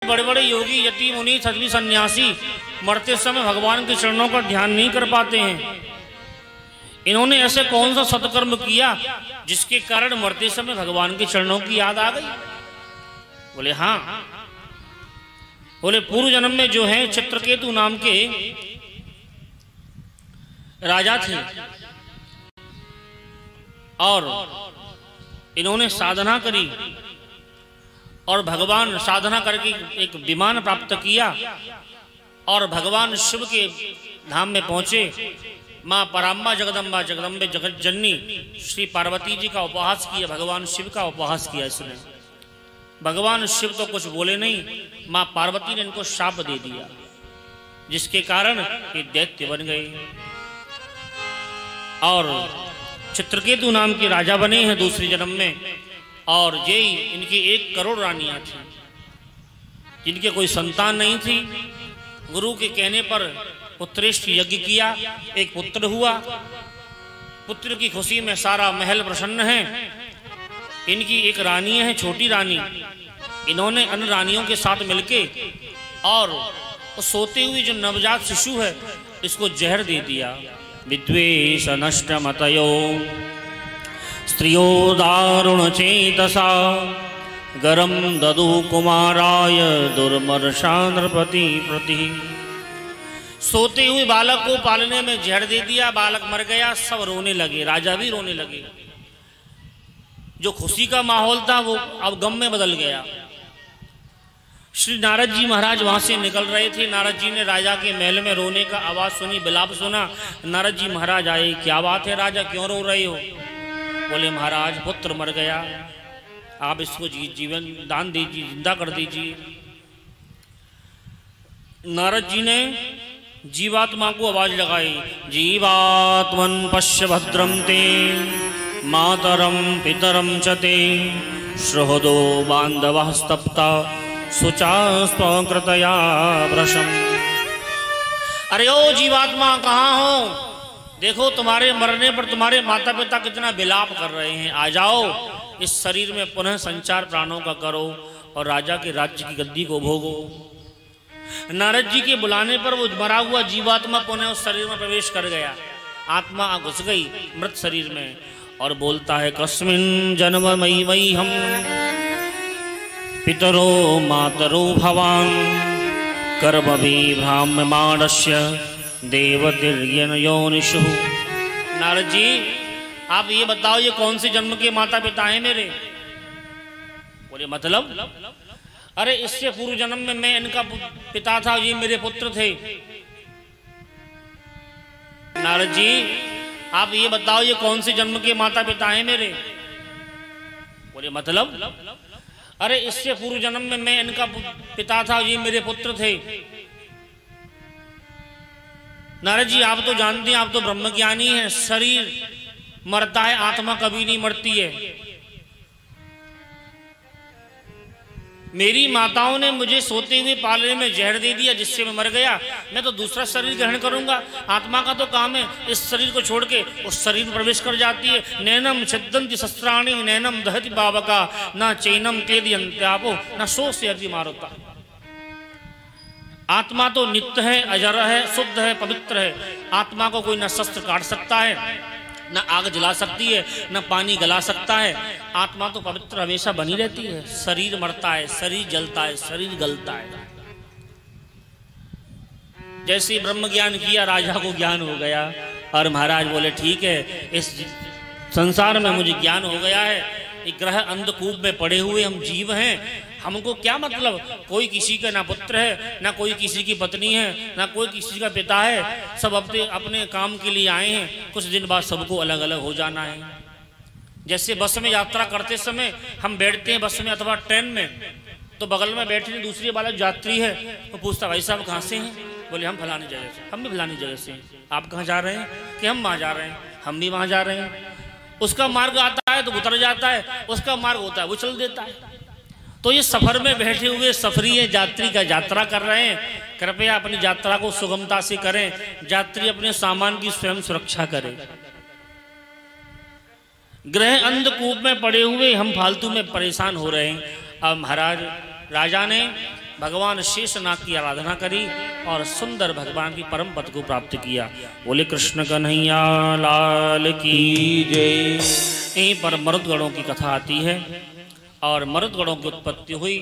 बड़े बड़े योगी, यति, मुनि, साध्वी, सन्यासी मरते समय भगवान के चरणों का ध्यान नहीं कर पाते हैं। इन्होंने ऐसे कौन सा सत्कर्म किया जिसके कारण मरते समय भगवान के चरणों की याद आ गई? बोले हाँ, बोले पूर्व जन्म में जो है चित्रकेतु नाम के राजा थे और इन्होंने साधना करी और भगवान साधना करके एक विमान प्राप्त किया और भगवान शिव के धाम में पहुंचे। माँ पराम्बा जगदम्बा जगदम्बे जगत जननी श्री पार्वती जी का उपहास किया, भगवान शिव का उपहास किया इसने। भगवान शिव तो कुछ बोले नहीं, माँ पार्वती ने इनको शाप दे दिया, जिसके कारण ये दैत्य बन गए और चित्रकेतु नाम के राजा बने हैं दूसरे जन्म में। और ये इनकी 1 करोड़ रानियां थी जिनके कोई संतान नहीं थी। गुरु के कहने पर पुत्रेष्ठ यज्ञ किया, एक पुत्र हुआ। पुत्र की खुशी में सारा महल प्रसन्न है। इनकी एक रानी है, छोटी रानी। इन्होंने अन्य रानियों के साथ मिलके और सोते हुए जो नवजात शिशु है इसको जहर दे दिया। विद्वेष नष्ट मतयो स्त्रियो दारुण चेतसा गरम ददु कुमाराय दुर्मर्षा नृपति प्रति। सोते हुए बालक को पालने में जहर दे दिया, बालक मर गया, सब रोने लगे, राजा भी रोने लगे। जो खुशी का माहौल था वो अब गम में बदल गया। श्री नारद जी महाराज वहां से निकल रहे थे। नारद जी ने राजा के महल में रोने का आवाज सुनी, विलाप सुना। नारद जी महाराज आए, क्या बात है राजा, क्यों रो रहे हो? बोले महाराज पुत्र मर गया, आप इसको जीवन दान दीजिए, जिंदा कर दीजिए। नारद जी ने जीवात्मा को आवाज लगाई, जीवात्मन पश्य भद्रम ते मातरम पितरम चते श्रहदो बांधवः स्तप्ता सुचास्त्वकृतया वृषम। अरे ओ जीवात्मा कहाँ हो? देखो तुम्हारे मरने पर तुम्हारे माता पिता कितना विलाप कर रहे हैं। आ जाओ, इस शरीर में पुनः संचार प्राणों का करो और राजा के राज्य की गद्दी को भोगो। नारद जी के बुलाने पर वो मरा हुआ जीवात्मा पुनः उस शरीर में प्रवेश कर गया। आत्मा घुस गई मृत शरीर में और बोलता है, कस्मिन् जन्ममयि वै हम पितरो मातरो भवान कर्मभि ब्राह्ममाणस्य देवतिर्यन योनिषु। नारद जी आप ये बताओ, ये कौन से जन्म के माता पिता हैं मेरे? बोले मतलब? अरे इससे पूर्व जन्म में मैं इनका पिता था, ये मेरे पुत्र थे। नारद जी आप ये बताओ, ये कौन से जन्म के माता पिता हैं मेरे? बोले मतलब? अरे इससे पूर्व जन्म में मैं इनका पिता था, ये मेरे पुत्र थे। नारद जी आप तो जानते हैं, आप तो ब्रह्मज्ञानी हैं, शरीर मरता है, आत्मा कभी नहीं मरती है। मेरी माताओं ने मुझे सोते हुए पालने में जहर दे दिया, जिससे मैं मर गया। मैं तो दूसरा शरीर ग्रहण करूंगा। आत्मा का तो काम है इस शरीर को छोड़ के उस शरीर में प्रवेश कर जाती है। नैनम छिद्दन्ति शस्त्राणि नैनम दहति पावका न चैनम क्लेदयन्त्यापो न शोषयति मारुता। आत्मा तो नित्य है, अजर है, शुद्ध है, पवित्र है। आत्मा को कोई न शस्त्र काट सकता है, न आग जला सकती है, न पानी गला सकता है। आत्मा तो पवित्र हमेशा बनी रहती है। शरीर मरता है, शरीर जलता है, शरीर गलता है। जैसे ब्रह्म ज्ञान किया, राजा को ज्ञान हो गया और महाराज बोले ठीक है, इस संसार में मुझे ज्ञान हो गया है। एक ग्रह अंधकूप में पड़े हुए हम जीव हैं, हमको क्या मतलब? कोई किसी का ना पुत्र है, ना कोई किसी की पत्नी है, ना कोई किसी का पिता है। सब अपने अपने काम के लिए आए हैं। कुछ दिन बाद सबको अलग अलग हो जाना है। जैसे बस में यात्रा करते समय हम बैठते हैं बस में अथवा ट्रेन में, तो बगल में बैठे दूसरी वाला यात्री है, तो पूछता भाई साहब कहाँ से हैं? बोले हम फलानी जगह से। हम भी फलानी जगह से हैं। आप कहाँ जा रहे हैं? कि हम वहाँ जा रहे हैं। हम भी वहाँ जा रहे हैं। उसका मार्ग आता है तो उतर जाता है, उसका मार्ग होता है वो चल देता है। तो ये सफर में बैठे हुए सफरी है, यात्री का यात्रा कर रहे हैं। कृपया अपनी यात्रा को सुगमता से करें। यात्री अपने सामान की स्वयं सुरक्षा करे। ग्रह अंधकूप में पड़े हुए हम फालतू में परेशान हो रहे हैं। अब महाराज राजा ने भगवान शेषनाग की आराधना करी और सुंदर भगवान की परम पद को प्राप्त किया। बोले कृष्ण कन्हैया लाल की जय। यहीं पर मरुदगणों की कथा आती है और मरुदगणों की उत्पत्ति हुई।